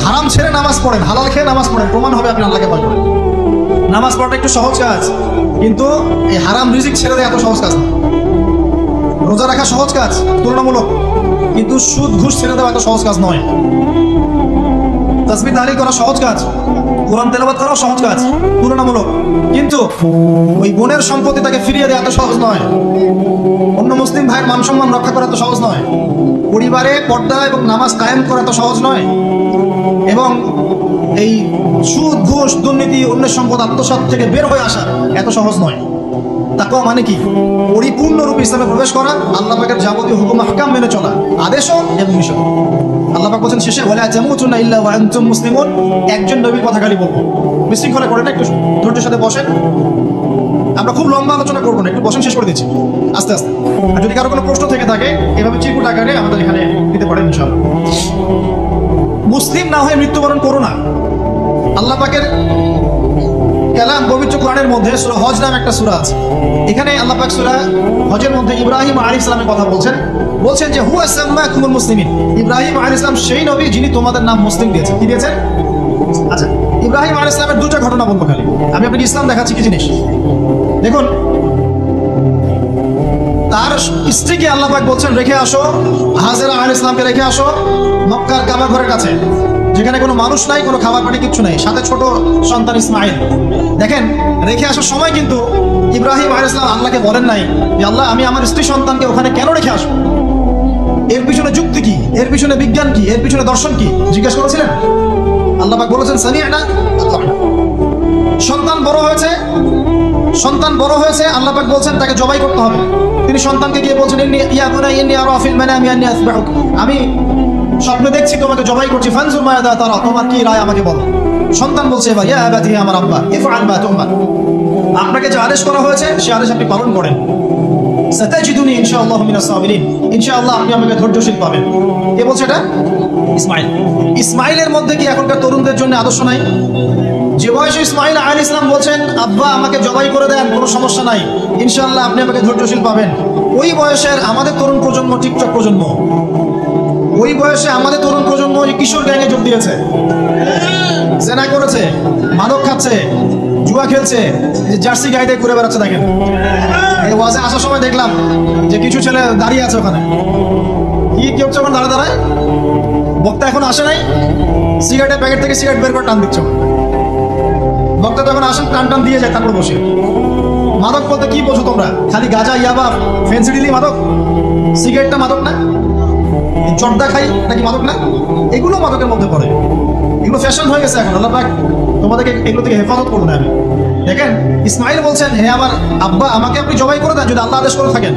হারাম ছেড়ে নামাজ পড়েন, হালাল খেয়ে নামাজ পড়েন, প্রমাণ হবে আপনি আল্লাহকে ভয় করেন। নামাজ পড়াটা একটু সহজ কাজ, কিন্তু এই হারাম রিজিক ছেড়ে দেওয়া এত সহজ কাজ না। রোজা রাখা সহজ কাজ তুলনামূলক, কিন্তু সুদ ঘুষ ছেড়ে দেওয়া এত সহজ কাজ নয়। তাসবিহ তাহলিল করা সহজ কাজ, কোরআন তেলাওয়াত করাও সহজ কাজ তুলনামূলক, কিন্তু ওই বোনের সম্পত্তি তাকে ফিরিয়ে দেওয়া এত সহজ নয়। অন্য মুসলিম ভাইয়ের মান সম্মান রক্ষা করা এত সহজ নয়। পরিবারে পর্দা এবং নামাজ কায়েম করা এত সহজ নয়। এবং এই সুদ ঘুষ দুর্নীতি অন্যের সম্পদ আত্মসাৎ থেকে বের হয়ে আসা এত সহজ নয়। তাকওয়া মানে কি? পরিপূর্ণরূপে ইসলামে প্রবেশ করা, আল্লাহ পাকের যাবতীয় হুকুম আহকাম মেনে চলা, আদেশও এবং নিষেধ। আল্লাহ পাক বলেন শেষে, ওয়ালা তামুতুন্না ইল্লা ওয়া আনতুম মুসলিমুন। একজন নবীর কথা খালি বলবো, বিশৃঙ্খলা করে না, একটু ধৈর্যের সাথে বসেন। আমরা খুব লম্বা আলোচনা করবো না, একটু বসেন, শেষ করে দিচ্ছি আস্তে আস্তে। আর যদি কারো কোনো প্রশ্ন থেকে থাকে এভাবে চিরকুট আকারে আমাদের এখানে দিতে পারেন ইনশাআল্লাহ। মুসলিম না হয়ে মৃত্যুবরণ করো না। আল্লাহ পাকের কালাম পবিত্র কোরআনের মধ্যে সূরা হজ নামে একটা সূরা আছে। এখানে আল্লাহ পাক সূরা হজের মধ্যে ইব্রাহিম আলাইহিস সালামের কথা বলছেন যে হুয়া সাম্মাকুমুল মুসলিমিন। ইব্রাহিম আলাইহিস সালাম সেই নবী যিনি তোমাদের নাম মুসলিম দিয়েছেন। কি দিয়েছেন? আচ্ছা, ইব্রাহিম আলাইহিস সালামের 2টা ঘটনা বলবো খালি, আমি আপনাকে ইসলাম দেখাচ্ছি কি জিনিস। দেখুন, তার স্ত্রীকে আল্লাহ পাক বলছেন রেখে আসো, হাজেরা আলাইহিস সালামকে রেখে আসো মক্কার কাবা ঘরের কাছে, যেখানে কোনো মানুষ নাই, কোনো খাবার পানি কিচ্ছু নাই, সাথে ছোট সন্তান ইসমাইল। দেখেন, রেখে আসার সময় কিন্তু ইব্রাহিম আলাইহিস সালাম আল্লাহকে বলেন নাই যে আল্লাহ আমি আমার স্ত্রী সন্তানকে ওখানে কেন রেখে আসবো, এর পিছনে যুক্তি কি, এর পিছনে বিজ্ঞান কি, এর পিছনে দর্শন কি জিজ্ঞেস করেছিলেন? আল্লাহ পাক বলেছেন সামি'না আতা'না। সন্তান বড় হয়েছে, আল্লাহ পাক বলছেন তাকে জবাই করতে হবে। তিনি সন্তানকে গিয়ে বলছেন ইয়া বুনাইয়া ইন্নী আরা ফিল মানামি আন্নী আযবাহুক, আমি স্বপ্নে দেখছি তোমাকে জবাই করছি, ফানজুর মাযা তারা, তোমার কি রায় আমাকে বলো। সন্তান বলছে এবার ইয়া আবাতি, আমার আব্বা, ইফআল মা তুমার, আপনাকে যে আদেশ করা হয়েছে সে আদেশ আপনি পালন করেন। সাতাজিদুনি ইনশাআল্লাহু মিনাস সাবিরিন, ইনশাআল্লাহ আপনি আমাকে ধৈর্যশীল পাবেন। কে বলছে এটা? ইসমাইল। ইসমাইলের মধ্যে কি এখনকার তরুণদের জন্য আদর্শ নাই? যে বয়সে ইসমাইল আলাইহিস সালাম বলছেন আব্বা আমাকে জবাই করে দেন, কোনো সমস্যা নাই, ইনশাআল্লাহ আপনি আমাকে ধৈর্যশীল পাবেন, ওই বয়সের আমাদের তরুণ প্রজন্ম, টিকটক প্রজন্ম, ওই বয়সে আমাদের তরুণ প্রজন্ম কিশোর গ্যাংয়ে যোগ দিয়েছে, জেনা করেছে, মাদক খাচ্ছে, জুয়া খেলছে, জার্সি গাড়িতে ঘুরে বেড়াচ্ছে। দেখেন, এই ওয়াজে আসার সময় দেখলাম যে কিছু ছেলে দাঁড়িয়ে আছে ওখানে, কি হচ্ছে ওখানে দাঁড়ায়? বক্তা এখন আসে নাই, সিগারেটের প্যাকেট থেকে সিগারেট বের করে টান দিচ্ছে। বক্তা যখন আসেন টান দিয়ে যায়, তারপর বসে। মাদক বলতে কি বোঝো তোমরা? খালি গাঁজা, ইয়াবা, ফেন্সিডিলি মাদক? সিগারেটটা মাদক না? জর্দা খাই নাকি মাদক না? এগুলো মাদকের মধ্যে পড়ে, এগুলো ফ্যাশন হয়ে গেছে এখন। আল্লাহ পাক তোমাদেরকে এগুলো থেকে হেফাজত করুন। আমি দেখেন, ইসমাইল বলছেন হে আমার আব্বা আমাকে আপনি জবাই করে দেন, যদি আল্লাহ আদেশ করে থাকেন,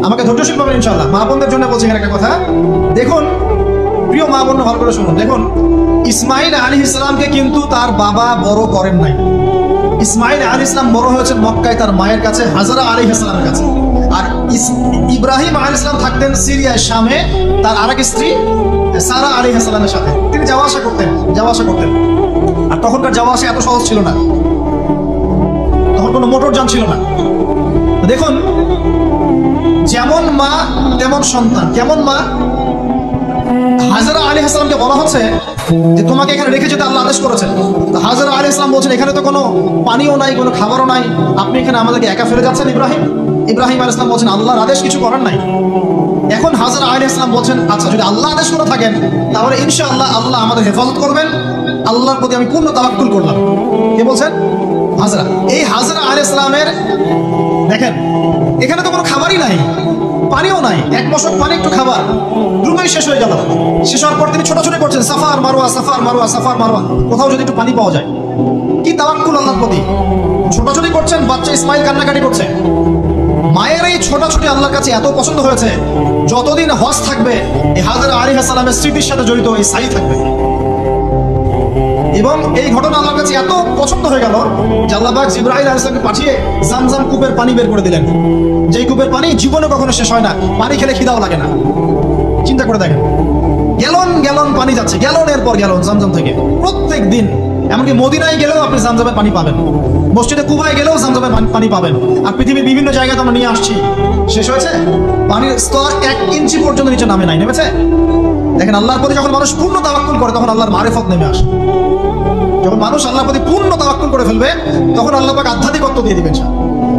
আমাকে ধৈর্যশীল পাবেন ইনশাআল্লাহ। মা বোনদের জন্য বলছি এখানে একটা কথা, দেখুন প্রিয় মা বোন ভালো করে শুনুন। দেখুন, ইসমাইল আলাইহিস সালামকে কিন্তু তার বাবা বড় করেন নাই। ইসমাইল আলাইহিস সালাম বড় হয়েছেন মক্কায় তার মায়ের কাছে, হাজরা আলাইহিস সালামের কাছে। আর ইব্রাহিম আলাইহিস সালাম থাকতেন সিরিয়ায়, শামে, তার আরেক স্ত্রী সারা আলাইহিস সালামের সাথে। তিনি যাওয়া আসা করতেন। আর তখনকার যাওয়া আসা এত সহজ ছিল না, তখন কোনো মোটর যান ছিল না। দেখুন, যেমন মা তেমন সন্তান। কেমন মা? হাজরা আলাইহিস সালামকে বলা হচ্ছে যে তোমাকে এখানে রেখে যেতে আল্লাহ আদেশ করেছেন। তো হাজরা আলাইহিস সালাম বলছেন এখানে তো কোনো পানিও নাই, কোনো খাবারও নাই, আপনি এখানে আমাদেরকে একা ফেলে যাচ্ছেন ইব্রাহিম আলাইহিস সালাম বলছেন আল্লাহর আদেশ কিছু করার নাই। এখন হাজরা আলাইহিস সালাম বলছেন আচ্ছা যদি আল্লাহ আদেশ করে থাকেন তাহলে ইনশাআল্লাহ আল্লাহ আমাদের হেফাজত করবেন, আল্লাহর প্রতি আমি পূর্ণ তাওয়াক্কুল করলাম। কে বলছেন? হাজরা। এই হাজরা আলাইহিস সালামের দেখেন এখানে তো কোনো খাবারই নাই, পানিও নাই, এক মশক পানি একটু খাবার দ্রুতই শেষ হয়ে গেল। শেষ হওয়ার পর তিনি ছোটাছুটি করছেন, suffer Marwa, suffer Marwa, suffer Marwa, কোথাও যদি একটু পানি পাওয়া যায়। কি তাওয়াক্কুল আল্লাহর প্রতি! ছোটাছুটি করছেন, বাচ্চা ইসমাইল কান্নাকাটি করছে। মায়ের এই ছোটাছুটি আল্লাহর কাছে এত পছন্দ হয়েছে, যতদিন হজ থাকবে এই হাজরা আলাইহিস সালামের স্মৃতির সাথে জড়িত এই সাই থাকবে। এবং এই ঘটনা আল্লাহর কাছে এত পছন্দ হয়ে গেল যে আল্লাহ পাক জিবরাইল আলাইহিস সালামকে পাঠিয়ে জামজাম কূপের পানি বের করে দিলেন, যেই কূপের পানি জীবনে কখনো শেষ হয় না, পানি খেলে খিদাও লাগে না। চিন্তা করে দেখেন, গ্যালন পানি যাচ্ছে, গ্যালনের পর গ্যালন জামজাম থেকে প্রত্যেক দিন। এমনকি মদিনায় গেলেও আপনি জামজামের পানি পাবেন, মসজিদে কুবায় গেলেও জামজামের পানি পাবেন। আর পৃথিবীর বিভিন্ন জায়গায় তো আমরা নিয়ে আসছি, শেষ হয়েছে? পানির স্তর 1 ইঞ্চি পর্যন্ত নিচে নামে নাই, নেমেছে? দেখেন, আল্লাহর প্রতি যখন মানুষ পূর্ণ তাওয়াক্কুল করে তখন আল্লাহর মারিফত নেমে আসে। যখন মানুষ আল্লাহর প্রতি পূর্ণ তাওয়াক্কুল করে ফেলবে তখন আল্লাহ পাক আধ্যাত্মিকত্ব দিয়ে দিবেন।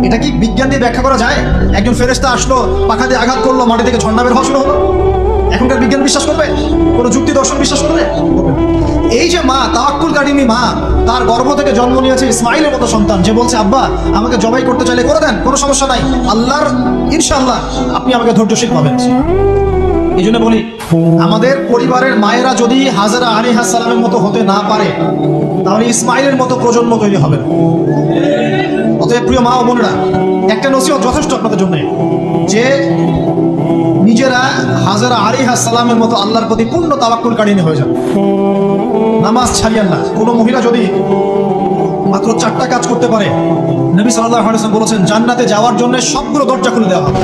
এটা কি বিজ্ঞান দিয়ে ব্যাখ্যা করা যায়? একজন ফেরেশতা আসলো, পাখা দিয়ে আঘাত করলো, মাটি থেকে ঝর্ণা বের হওয়া শুরু হলো, এখনকার বিজ্ঞান বিশ্বাস করবে? কোনো যুক্তি দর্শন বিশ্বাস করবে? এই যে মা, তাওয়াক্কুল কারিনী মা, তার গর্ভ থেকে জন্ম নিয়েছে ইসমাইলের মতো সন্তান, যে বলছে আব্বা আমাকে জবাই করতে চাইলে করে দেন, কোনো সমস্যা নাই, আল্লাহর ইনশাআল্লাহ আপনি আমাকে ধৈর্যশীল পাবেন। এই জন্য বলি, আমাদের পরিবারের মায়েরা যদি হাজরা আলাইহিস সালামের মতো হতে না পারে তাহলে ইসমাইলের মতো প্রজন্ম তৈরি হবে না। অতএব প্রিয় মা ও বোনেরা, একটা নসিহত যথেষ্ট আপনাদের জন্য, যে নিজেরা হাজরা আলাইহিস সালামের মতো আল্লাহর প্রতি পূর্ণ তাওয়াক্কুল কারিনী হয়ে যান। নামাজ ছাড়িয়েন না। কোনো মহিলা যদি মাত্র 4টা কাজ করতে পারে, নবী সাল্লাল্লাহু আলাইহি ওয়াসাল্লাম বলেছেন জান্নাতে যাওয়ার জন্য সবগুলো দরজা খুলে দেওয়া হবে।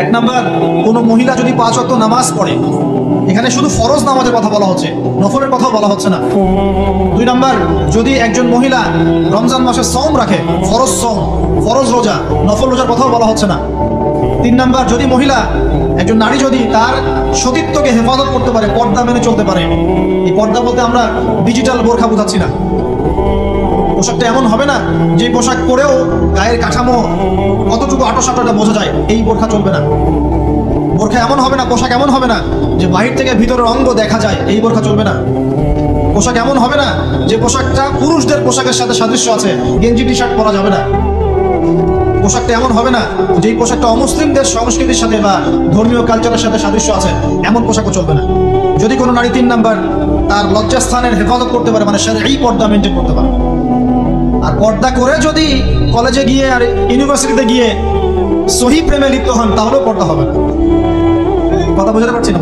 1 নাম্বার, কোনো মহিলা যদি 5 ওয়াক্ত নামাজ পড়ে, এখানে শুধু ফরজ নামাজের কথা বলা হচ্ছে, নফলের কথা বলা হচ্ছে না। 2 নাম্বার, যদি একজন মহিলা রমজান মাসে সওম রাখে, ফরজ সওম, ফরজ রোজা, নফল রোজার কথাও বলা হচ্ছে না। 3 নাম্বার, যদি মহিলা, একজন নারী যদি তার সতীত্বকে হেফাজত করতে পারে, পর্দা মেনে চলতে পারে। এই পর্দা বলতে আমরা ডিজিটাল বোরখা বোঝাচ্ছি না। তো পোশাকটা এমন হবে না যে পোশাক পরেও গায়ের কাঠামো কতটুকু আটোসাটোটা বোঝা যায়, এই বোরখা চলবে না। বোরখা এমন হবে না, পোশাক এমন হবে না যে বাহির থেকে ভিতরের অঙ্গ দেখা যায়, এই বোরখা চলবে না। পোশাক এমন হবে না যে পোশাকটা পুরুষদের পোশাকের সাথে সাদৃশ্য আছে, গেঞ্জি টি শার্ট পরা যাবে না। পোশাকটা এমন হবে না যে পোশাকটা অমুসলিমদের সংস্কৃতির সাথে বা ধর্মীয় কালচারের সাথে সাদৃশ্য আছে, এমন পোশাকও চলবে না। যদি কোনো নারী 3 নাম্বার তার লজ্জাস্থানের হেফাজত করতে পারে, মানে এই পর্দা মেনটেন করতে পারে, আর পর্দা করে যদি কলেজে গিয়ে আর ইউনিভার্সিটিতে গিয়ে সহি প্রেমে লিপ্ত হন, তাহলেও পর্দা হবে না। কথা বোঝাতে পারছি না?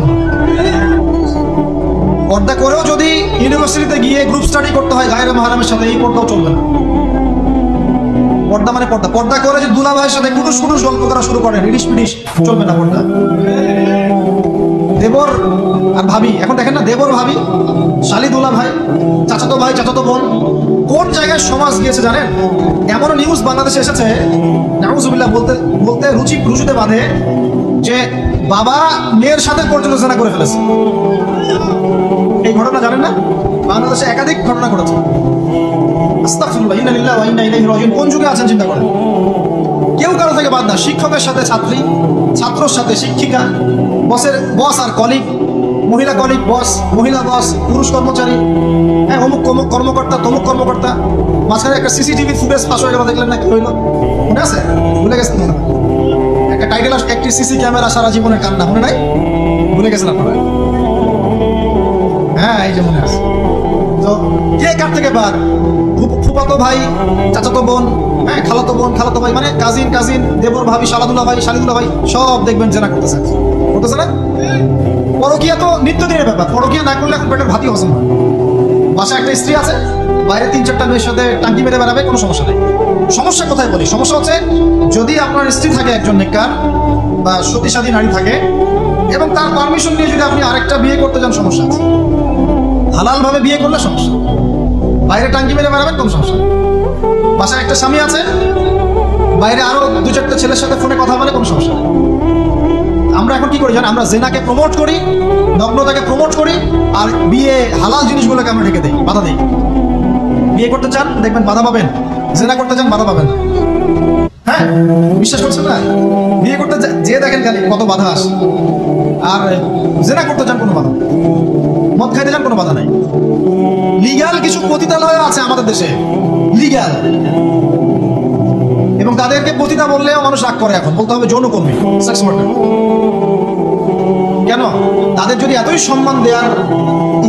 পর্দা করেও যদি ইউনিভার্সিটিতে গিয়ে গ্রুপ স্টাডি করতে হয় গায়রে মাহরামের সাথে, এই পর্দাও চলবে না। পর্দা মানে পর্দা। পর্দা করে যে দুলা ভাইয়ের সাথে কুটুস কুটুস গল্প করা শুরু করেন, ইডিশ পিডিশ, চলবে না পর্দা। দেবর আর ভাবি, এখন দেখেন না, দেবর ভাবি, শালি দুলা ভাই, চাচাতো ভাই, চাচাতো বোন, কোন জায়গায় সমাজ গিয়েছে জানেন? এমন নিউজ বাংলাদেশে এসেছে, নাউজুবিল্লাহ বলতে বলতে রুচিতে বাঁধে, যে বাবা মেয়ের সাথে পর্যন্ত জেনা করে ফেলেছে। এই ঘটনা জানেন না? বাংলাদেশে একাধিক ঘটনা ঘটেছে। আস্তাগফিরুল্লাহ, ইন্না লিল্লাহি ওয়া ইন্না ইলাইহি রাজিউন। কোন যুগে আছেন চিন্তা করেন। কেউ কারো থেকে বাদ না, শিক্ষকের সাথে ছাত্রী, ছাত্রর সাথে শিক্ষিকা, বস আর কলিগ, মহিলা কলিগ বস, মহিলা বস, পুরুষ কর্মচারী, হ্যাঁ, অমুক কর্মকর্তা, তমুক কর্মকর্তা। মাঝখানে একটা সিসিটিভি ফুটেজ ফাঁস হয়ে গেল, দেখলেন না কি হইলো? মনে আছে? ভুলে গেছেন মনে হয়? একটা টাইটেল, একটি সিসি ক্যামেরা সারা জীবনের কান্না, মনে নাই? ভুলে গেছেন আপনারা? হ্যাঁ, এই যে মনে আছে। তো কে কার থেকে বাদ? ফুফাতো ভাই, চাচাতো বোন, হ্যাঁ, খালাতো বোন, খালাতো ভাই, মানে কাজিন, দেবর ভাবি, শালাদুলা ভাই, শালিদুলা ভাই, সব দেখবেন জেনা করতেছে না? পরকিয়া তো নিত্যদিনের ব্যাপার। পরকিয়া না করলে এখন পেটের ভাতই হজম হয়। বাসায় একটা স্ত্রী আছে, বাইরে 3-4টা মেয়ের সাথে টাঙ্কি মেরে বেড়াবে, কোনো সমস্যা নেই। সমস্যা কোথায় বলি? সমস্যা হচ্ছে যদি আপনার স্ত্রী থাকে একজন নেককার বা সতীসাধী নারী থাকে, এবং তার পারমিশন নিয়ে যদি আপনি আরেকটা বিয়ে করতে যান, সমস্যা আছে। হালাল ভাবে বিয়ে করলে সমস্যা, বাইরে টাঙ্কি মেরে বেড়াবেন, কোনো সমস্যা নেই। বাসায় একটা স্বামী আছে, বাইরে আরো 2-4টা ছেলের সাথে ফোনে কথা বলে, কোনো সমস্যা নেই। আমরা এখন কি করি জানেন? আমরা জেনাকে প্রমোট করি, নগ্নতাকে প্রমোট করি, আর বিয়ে হালাল জিনিসগুলোকে আমরা ঢেকে দিই, বাধা দিই। বিয়ে করতে চান, দেখবেন বাধা পাবেন। জেনা করতে চান, বাধা পাবেন। হ্যাঁ, বিশ্বাস করছেন না? বিয়ে করতে যে দেখেন খালি কত বাধা আসে, আর জেনা করতে চান কোনো বাধা, মদ খাইতে চান কোনো বাধা নাই। লিগ্যাল কিছু পতিতালয় আছে আমাদের দেশে, লিগ্যাল, এবং তাদেরকে পতিতা বললেও মানুষ রাগ করে। এখন বলতে হবে যৌনকর্মী, সেক্স ওয়ার্কার। কেন? তাদের যদি এতই সম্মান দেওয়ার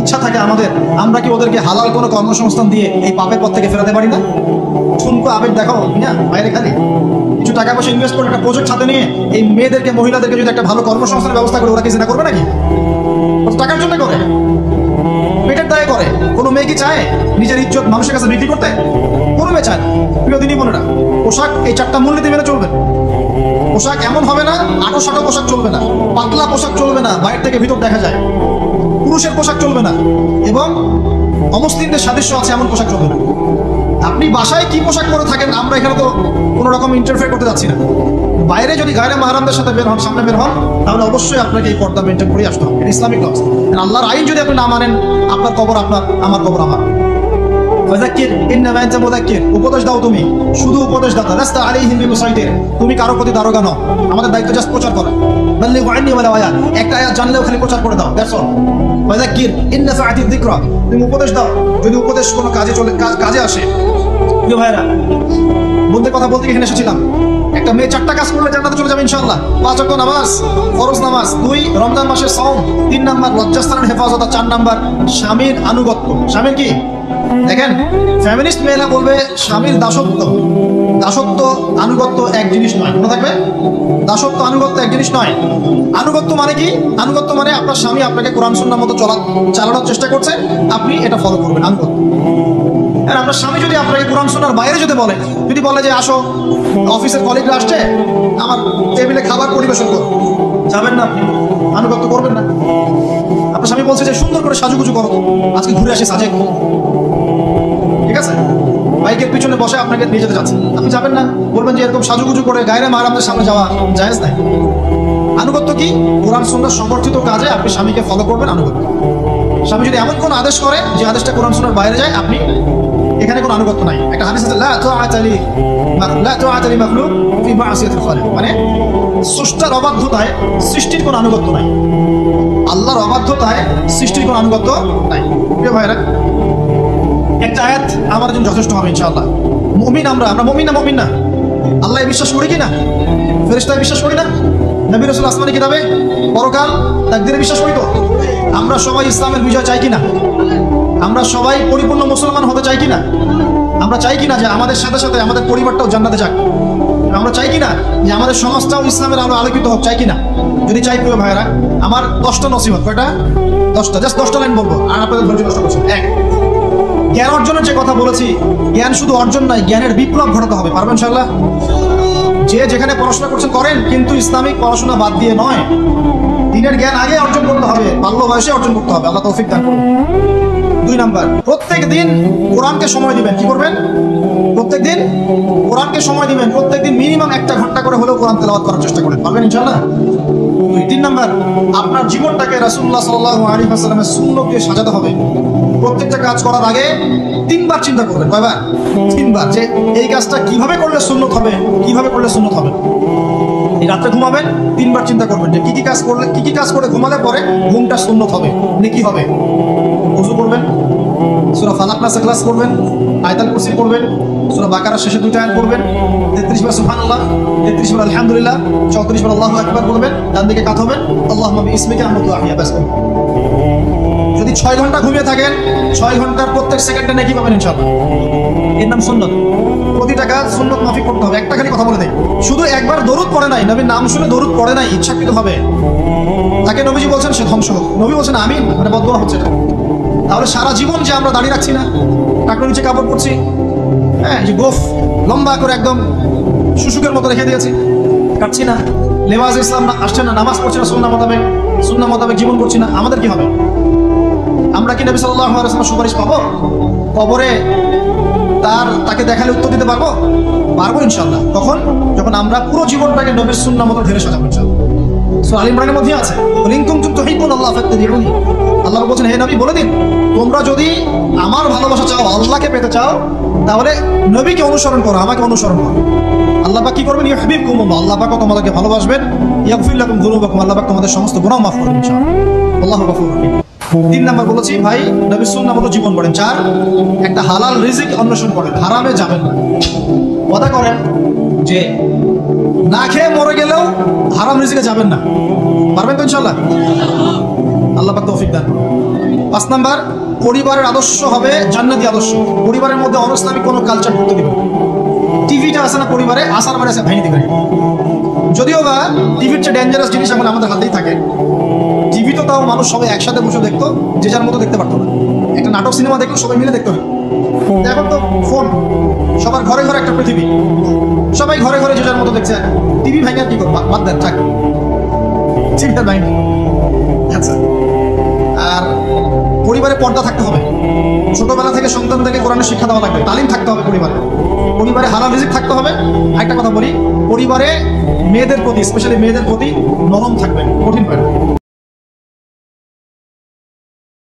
ইচ্ছা থাকে আমাদের, আমরা কি ওদেরকে হালাল কোনো কর্মসংস্থান দিয়ে এই পাপের পথ থেকে ফেরাতে পারি না? ঠুনকো আবেগ দেখাও না, বাইরে খালি কিছু টাকা পয়সা ইনভেস্ট করে একটা প্রজেক্ট হাতে নিয়ে এই মেয়েদেরকে, মহিলাদেরকে যদি একটা ভালো কর্মসংস্থানের ব্যবস্থা করে, ওরা কি জেনা করবে নাকি? টাকার জন্য করে, পেটের দায়ে করে। কোনো মেয়ে কি চায় নিজের ইজ্জত মানুষের কাছে বিক্রি করতে? কোনো মেয়ে চায় না। প্রিয় দিনী বোনেরা, পোশাক এই 4টা মূলনীতি মেনে চলবেন। পোশাক এমন হবে না, আটো-সাটো পোশাক চলবে না, পাতলা পোশাক চলবে না, বাইরে থেকে ভিতর দেখা যায়, পুরুষের পোশাক চলবে না, এবং অমুসলিমদের সাদৃশ্য আছে এমন পোশাক চলবে না। আপনি বাসায় কি পোশাক পরে থাকেন, আমরা এখানে তো কোনো রকম ইন্টারফেয়ার করতে যাচ্ছি না। বাইরে যদি গায়রে মাহরামদের সাথে বের হন, সামনে বের হন, তাহলে অবশ্যই আপনাকে এই পর্দা মেনটেন করে আসতে হবে। Islamic laws. আল্লাহর আইন যদি আপনি না মানেন, আপনার কবর আপনার, আমার কবর আমার। উপদেশ দাও, তুমি শুধু উপদেশ দাতা, লাস্তা আলাইহিম বিমুসাইতির। তুমি কারো প্রতি দারোগা নও, আমাদের দায়িত্ব জাস্ট প্রচার করা। বাল্লিগু আন্নী ওয়ালাউ আয়া, একটা আয়াত জানলেও খালি প্রচার করে দাও, দ্যাটস অল। ওয়াযাক্কির ইন নাফাআতিয যিকরা, তুমি উপদেশ দাও যদি উপদেশ কোনো কাজে আসে। প্রিয় ভাইরা, বলতে কথা বলতে এখানে এসেছিলাম। একটা মেয়ে 4টা কাজ করলে জান্নাতে চলে যাবে ইনশাআল্লাহ। 5 ওয়াক্ত নামাজ, ফরজ নামাজ, 2 রমজান মাসের সাওম, 3 নাম্বার লজ্জাস্থানের হেফাজত, 4 নাম্বার স্বামীর আনুগত্য। স্বামীর কি? দেখেন, ফ্যামিলিস্ট মেয়েরা বলবে স্বামীর দাসত্ব। দাসত্ব আনুগত্য এক জিনিস নয়, মনে থাকবে। দাসত্ব আনুগত্য এক জিনিস নয়। আনুগত্য মানে কি? আনুগত্য মানে আপনার স্বামী আপনাকে কোরআন সুন্নাহর মতো চালানোর চেষ্টা করছে, আপনি এটা ফলো করবেন, আনুগত্য। আর আপনার স্বামী যদি আপনাকে কোরআন সুন্নাহর বাইরে যদি বলে যে আসো, অফিসের কলিগরা আসছে, আমার টেবিলে খাবার পরিবেশন করো, যাবেন না, আনুগত্য করবেন না। আপনার স্বামী বলছে যে সুন্দর করে সাজুগুজু করো, আজকে ঘুরে আসি সাজে, ঠিক আছে, বাইকের পিছনে বসে আপনাকে নিয়ে যেতে যাচ্ছে, আপনি যাবেন না, বলবেন যে এরকম সাজুগুজু করে গায়রে মাহরামদের সামনে যাওয়া জায়েজ নাই। আনুগত্য কি? কোরআন সুন্নাহ সমর্থিত কাজে আপনি স্বামীকে ফলো করবেন, আনুগত্য। স্বামী যদি এমন কোন আদেশ করে যে আদেশটা কোরআন সুন্নাহর বাইরে যায়, আপনি এখানে কোনো আনুগত্য নাই। একটা হাদিস আছে লা তুআতা লি মাখলুক ফি মা'সিয়াতিল খালিক, মানে স্রষ্টার অবাধ্যতায় সৃষ্টির কোনো আনুগত্য নাই, আল্লাহর অবাধ্যতায় সৃষ্টির কোনো আনুগত্য নাই। প্রিয় ভাইরা, একটা আয়াত আমার জন্য যথেষ্ট হবে ইনশাআল্লাহ। মুমিন আমরা মুমিন না আল্লাহ বিশ্বাস করি কি না? ফেরেশতায় বিশ্বাস করি না? নবী রাসূল আসমানি কিতাবে পরকাল তাকদীরে বিশ্বাস করি তো? আমরা সবাই ইসলামের বিজয় চাই কিনা? আমরা সবাই পরিপূর্ণ মুসলমান হতে চাই কিনা? আমরা চাই কিনা যে আমাদের সাথে সাথে আমাদের পরিবারটাও জান্নাতে যাক? আমরা চাই কিনা যে আমাদের সমাজটাও ইসলামের আলো আলোকিত হোক? চাই কিনা? যদি চাই প্রিয় ভাইয়েরা, আমার 10টা নসিহত। কয়টা? 10টা, জাস্ট 10টা লাইন বলবো, আর আপনাদের ধৈর্য নষ্ট করছেন। এক, জ্ঞান অর্জনের যে কথা বলেছি, জ্ঞান শুধু অর্জন নয়, জ্ঞানের বিপ্লব ঘটাতে হবে। পারবেন ইনশাআল্লাহ? যে যেখানে পড়াশোনা করছেন করেন, কিন্তু ইসলামিক পড়াশোনা বাদ দিয়ে নয়। দিনের জ্ঞান আগে অর্জন করতে হবে, বাল্য বয়সে অর্জন করতে হবে। আল্লাহ তৌফিক দান করুন। 2 নাম্বার, প্রত্যেক দিন কোরআনকে সময় দিবেন। কি করবেন? প্রত্যেক দিন কোরআনকে সময় দিবেন। প্রত্যেক দিন মিনিমাম 1 ঘন্টা করে হলেও কোরআন তেলাওয়াত করার চেষ্টা করবেন। পারবেন ইনশাআল্লাহ? 3 নাম্বার, আপনার জীবনটাকে রাসূলুল্লাহ সাল্লাল্লাহু আলাইহি ওয়াসাল্লামের সুন্নাত দিয়ে সাজাতে হবে। প্রত্যেকটা কাজ করার আগে 3 বার চিন্তা করবেন। কয়বার? 3 বার, যে এই কাজটা কিভাবে করলে সুন্নাত হবে, কিভাবে করলে সুন্নাত হবে। এই রাতে ঘুমাবেন, 3 বার চিন্তা করবেন যে কি কি কাজ করে ঘুমালে পরে ঘুমটা সুন্নাত হবে, নেকি হবে। ওযু করবেন, সূরা ফালাক নাস ইখলাস করবেন, আয়াতুল কুরসি করবেন, সূরা বাকারার শেষে 2টা আয়াত পড়বেন, 33 বার সুবহানাল্লাহ, 33 বার আলহামদুলিল্লাহ, 34 বার আল্লাহু আকবার বলবেন, ডান দিকে কাত হবেন, আল্লাহুম্মা বিইসমিকা আমুতু ওয়া আহইয়া। ব্যাস। যদি 6 ঘন্টা ঘুমিয়ে থাকেন, 6 ঘন্টার প্রত্যেক সেকেন্ডে নেকি পাবেন ইনশাআল্লাহ। এর নাম সুন্নাত। প্রতিটা কাজ সুন্নাত মাফিক করতে হবে। একটা খালি কথা বলে দেই, শুধু একবার দরুদ পড়ে নাই, নবীর নাম শুনে দরুদ পড়ে নাই, ইচ্ছাকৃতভাবে তাকে নবীজি বলছেন সে ধ্বংস হোক। নবী বলছেন আমিন, মানে বদদোয়া হচ্ছে এটা। তাহলে সারা জীবন যে আমরা দাঁড়িয়ে রাখছি না, টাকনোর নিচে কাপড় পরছি, হ্যাঁ, যে গোফ লম্বা করে একদম শুশুকের মতো রেখে দিয়েছি, কাটছি না, লেবাস ইসলাম আসছে না, নামাজ পড়ছি না, সুন্নাহ মোতাবেক জীবন করছি না, আমাদের কি হবে? আমরা কি নবী সাল্লাল্লাহু আলাইহি ওয়াসাল্লামের সুপারিশ পাবো? কবরে তাকে দেখালে উত্তর দিতে পারবো? পারবো ইনশাআল্লাহ। কখন? যখন আমরা পুরো জীবনটাকে নবীর সুন্নাহ মতো ঢেলে সাজাবো ইনশাআল্লাহ। সূরা আল ইমরানের মধ্যে আছে, ইন কুনতুম তুহিব্বুনাল্লাহ ফাত্তাবিউনি। আল্লাহ বলেছেন, হে নবী বলে দিন, তোমরা যদি আমার ভালোবাসা চাও, আল্লাহকে পেতে চাও, তাহলে নবীকে অনুসরণ করো, আমাকে অনুসরণ করো। আল্লাহ পাক কি করবেন? ইউহিব্বুকুমুল্লাহ, আল্লাহ পাক তোমাদেরকে ভালোবাসবেন। ইয়াগফির লাকুম যুনুবাকুম, আল্লাহ পাক তোমাদের সমস্ত গুনাহ মাফ করবেন ইনশাআল্লাহ। আল্লাহু গফুরুর রহিম। 3 নাম্বার বলেছি ভাই, নবীর সুন্নাহ মতো জীবন করেন। 4, একটা হালাল রিজিক অন্বেষণ করেন, হারামে যাবেন না। ওয়াদা করেন যে না খেয়ে মরে গেলেও হারাম রিজিকে যাবেন না। পারবেন তো ইনশাআল্লাহ? আল্লাহ পাক তৌফিক দান করুন। 5 নাম্বার, পরিবারের আদর্শ হবে জান্নাতি আদর্শ। পরিবারের মধ্যে অনইসলামিক কোনো কালচার ঢুকতে দিবেন। টিভিটা আছে না পরিবারে, আসার মানে আছে ভাঙিয়ে দিবেন। যদিও বা টিভির চেয়ে ডেঞ্জারাস জিনিস এখন আমাদের হাতেই থাকে। টিভি তো তাও মানুষ সবাই একসাথে বসে দেখতো, যে যার মতো দেখতে পারতো না। একটা নাটক সিনেমা দেখতো সবাই মিলে দেখতে হবে। এখন তো ফোন, সবার ঘরে ঘরে একটা পৃথিবী, সবাই ঘরে ঘরে যে যার মতো দেখছে। টিভি ভাঙে আর কি করবো? বাদ দেন, থাক, টিভিটা ভাঙি। আচ্ছা, আর পরিবারে পর্দা থাকতে হবে। ছোটবেলা থেকে সন্তানদেরকে কোরআনের শিক্ষা দেওয়া লাগবে, তালিম থাকতে হবে পরিবারে হালাল রিজিক থাকতে হবে। একটা কথা বলি, পরিবারে মেয়েদের প্রতি, স্পেশালি মেয়েদের প্রতি নরম থাকবেন, কঠিন হয় না।